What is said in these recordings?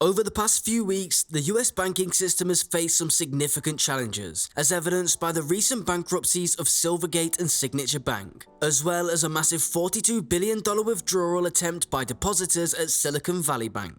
Over the past few weeks, the US banking system has faced some significant challenges, as evidenced by the recent bankruptcies of Silvergate and Signature Bank, as well as a massive $42 billion withdrawal attempt by depositors at Silicon Valley Bank.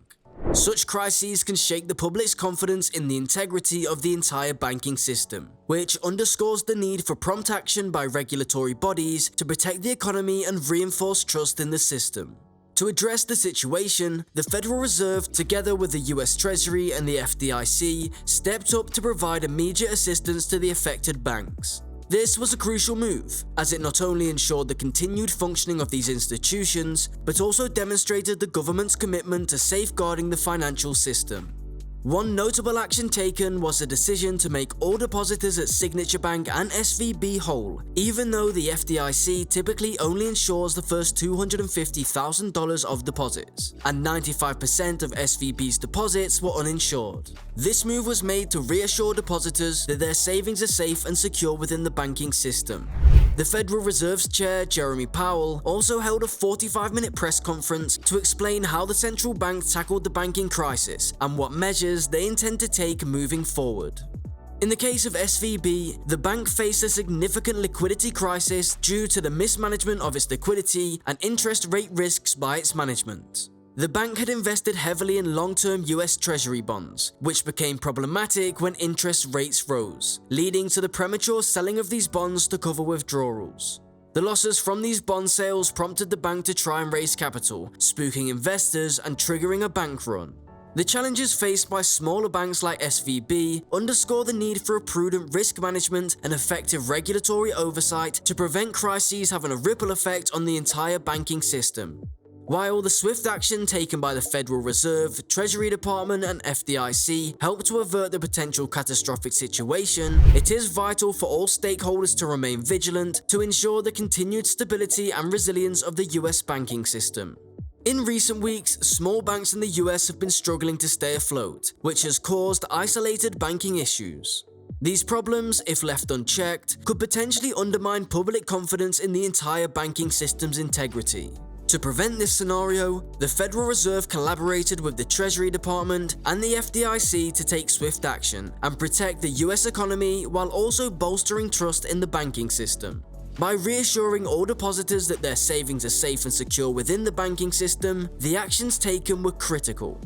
Such crises can shake the public's confidence in the integrity of the entire banking system, which underscores the need for prompt action by regulatory bodies to protect the economy and reinforce trust in the system. To address the situation, the Federal Reserve, together with the US Treasury and the FDIC, stepped up to provide immediate assistance to the affected banks. This was a crucial move, as it not only ensured the continued functioning of these institutions, but also demonstrated the government's commitment to safeguarding the financial system. One notable action taken was the decision to make all depositors at Signature Bank and SVB whole, even though the FDIC typically only insures the first $250,000 of deposits, and 95% of SVB's deposits were uninsured. This move was made to reassure depositors that their savings are safe and secure within the banking system. The Federal Reserve's chair, Jeremy Powell, also held a 45-minute press conference to explain how the central bank tackled the banking crisis and what measures they intend to take moving forward. In the case of SVB, the bank faced a significant liquidity crisis due to the mismanagement of its liquidity and interest rate risks by its management. The bank had invested heavily in long-term US Treasury bonds, which became problematic when interest rates rose, leading to the premature selling of these bonds to cover withdrawals. The losses from these bond sales prompted the bank to try and raise capital, spooking investors and triggering a bank run. The challenges faced by smaller banks like SVB underscore the need for a prudent risk management and effective regulatory oversight to prevent crises having a ripple effect on the entire banking system. While the swift action taken by the Federal Reserve, Treasury Department, and FDIC helped to avert the potential catastrophic situation, it is vital for all stakeholders to remain vigilant to ensure the continued stability and resilience of the US banking system. In recent weeks, small banks in the US have been struggling to stay afloat, which has caused isolated banking issues. These problems, if left unchecked, could potentially undermine public confidence in the entire banking system's integrity. To prevent this scenario, the Federal Reserve collaborated with the Treasury Department and the FDIC to take swift action and protect the US economy while also bolstering trust in the banking system. By reassuring all depositors that their savings are safe and secure within the banking system, the actions taken were critical.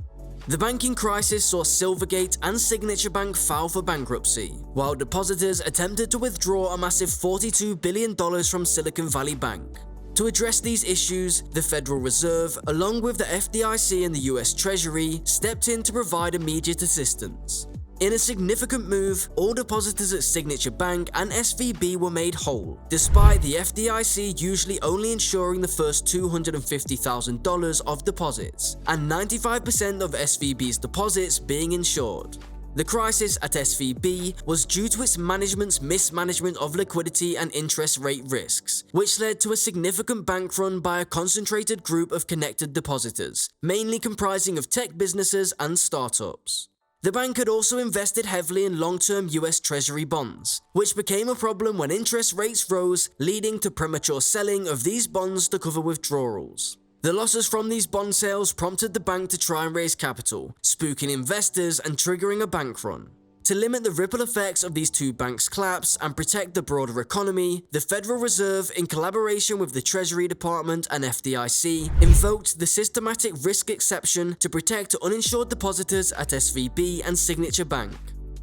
The banking crisis saw Silvergate and Signature Bank file for bankruptcy, while depositors attempted to withdraw a massive $42 billion from Silicon Valley Bank. To address these issues, the Federal Reserve, along with the FDIC and the US Treasury, stepped in to provide immediate assistance. In a significant move, all depositors at Signature Bank and SVB were made whole, despite the FDIC usually only insuring the first $250,000 of deposits, and 95% of SVB's deposits being insured. The crisis at SVB was due to its management's mismanagement of liquidity and interest rate risks, which led to a significant bank run by a concentrated group of connected depositors, mainly comprising of tech businesses and startups. The bank had also invested heavily in long-term US Treasury bonds, which became a problem when interest rates rose, leading to premature selling of these bonds to cover withdrawals. The losses from these bond sales prompted the bank to try and raise capital, spooking investors and triggering a bank run. To limit the ripple effects of these two banks' collapse and protect the broader economy, the Federal Reserve, in collaboration with the Treasury Department and FDIC, invoked the systematic risk exception to protect uninsured depositors at SVB and Signature Bank.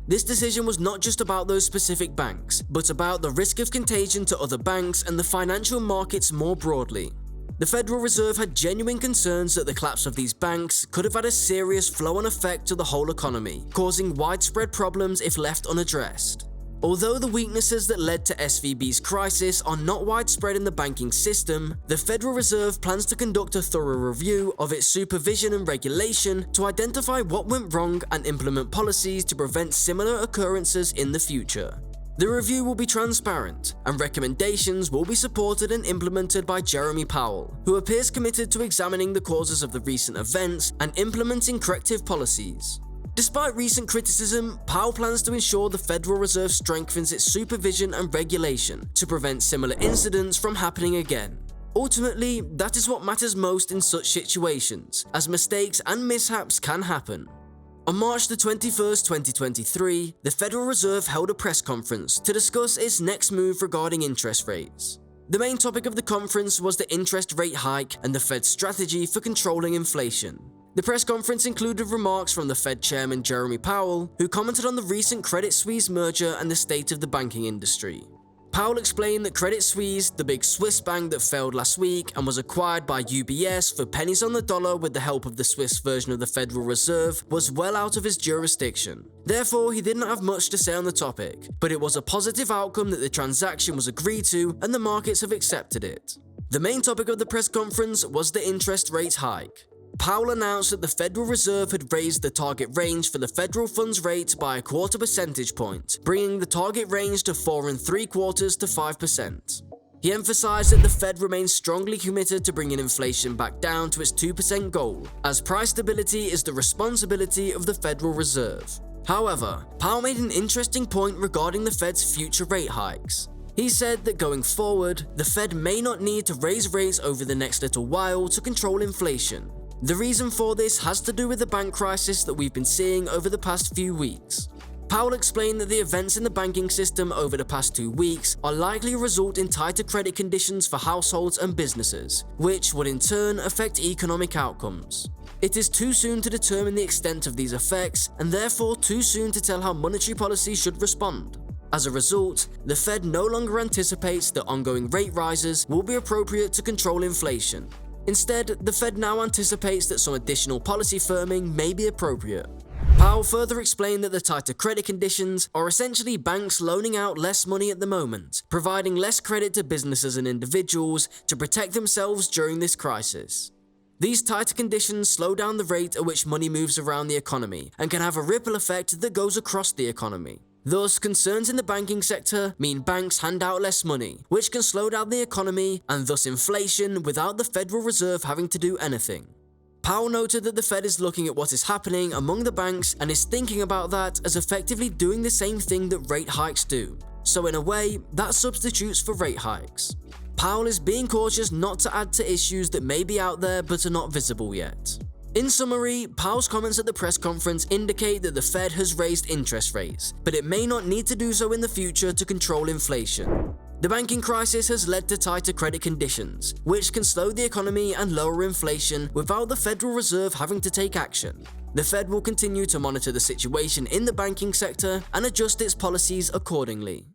This decision was not just about those specific banks, but about the risk of contagion to other banks and the financial markets more broadly. The Federal Reserve had genuine concerns that the collapse of these banks could have had a serious flow-on effect to the whole economy, causing widespread problems if left unaddressed. Although the weaknesses that led to SVB's crisis are not widespread in the banking system, the Federal Reserve plans to conduct a thorough review of its supervision and regulation to identify what went wrong and implement policies to prevent similar occurrences in the future. The review will be transparent, and recommendations will be supported and implemented by Jeremy Powell, who appears committed to examining the causes of the recent events and implementing corrective policies. Despite recent criticism, Powell plans to ensure the Federal Reserve strengthens its supervision and regulation to prevent similar incidents from happening again. Ultimately, that is what matters most in such situations, as mistakes and mishaps can happen. On March the 21st, 2023, the Federal Reserve held a press conference to discuss its next move regarding interest rates. The main topic of the conference was the interest rate hike and the Fed's strategy for controlling inflation. The press conference included remarks from the Fed chairman Jeremy Powell, who commented on the recent Credit Suisse merger and the state of the banking industry. Powell explained that Credit Suisse, the big Swiss bank that failed last week and was acquired by UBS for pennies on the dollar with the help of the Swiss version of the Federal Reserve, was well out of his jurisdiction. Therefore, he didn't have much to say on the topic, but it was a positive outcome that the transaction was agreed to and the markets have accepted it. The main topic of the press conference was the interest rate hike. Powell announced that the Federal Reserve had raised the target range for the federal funds rate by a quarter percentage point, bringing the target range to 4.75% to 5%. He emphasized that the Fed remains strongly committed to bringing inflation back down to its 2% goal, as price stability is the responsibility of the Federal Reserve. However, Powell made an interesting point regarding the Fed's future rate hikes. He said that going forward, the Fed may not need to raise rates over the next little while to control inflation. The reason for this has to do with the bank crisis that we've been seeing over the past few weeks. Powell explained that the events in the banking system over the past 2 weeks are likely to result in tighter credit conditions for households and businesses, which would in turn affect economic outcomes. It is too soon to determine the extent of these effects, and therefore too soon to tell how monetary policy should respond. As a result, the Fed no longer anticipates that ongoing rate rises will be appropriate to control inflation. Instead, the Fed now anticipates that some additional policy firming may be appropriate. Powell further explained that the tighter credit conditions are essentially banks loaning out less money at the moment, providing less credit to businesses and individuals to protect themselves during this crisis. These tighter conditions slow down the rate at which money moves around the economy and can have a ripple effect that goes across the economy. Thus, concerns in the banking sector mean banks hand out less money, which can slow down the economy and thus inflation without the Federal Reserve having to do anything. Powell noted that the Fed is looking at what is happening among the banks and is thinking about that as effectively doing the same thing that rate hikes do. So in a way, that substitutes for rate hikes. Powell is being cautious not to add to issues that may be out there but are not visible yet. In summary, Powell's comments at the press conference indicate that the Fed has raised interest rates, but it may not need to do so in the future to control inflation. The banking crisis has led to tighter credit conditions, which can slow the economy and lower inflation without the Federal Reserve having to take action. The Fed will continue to monitor the situation in the banking sector and adjust its policies accordingly.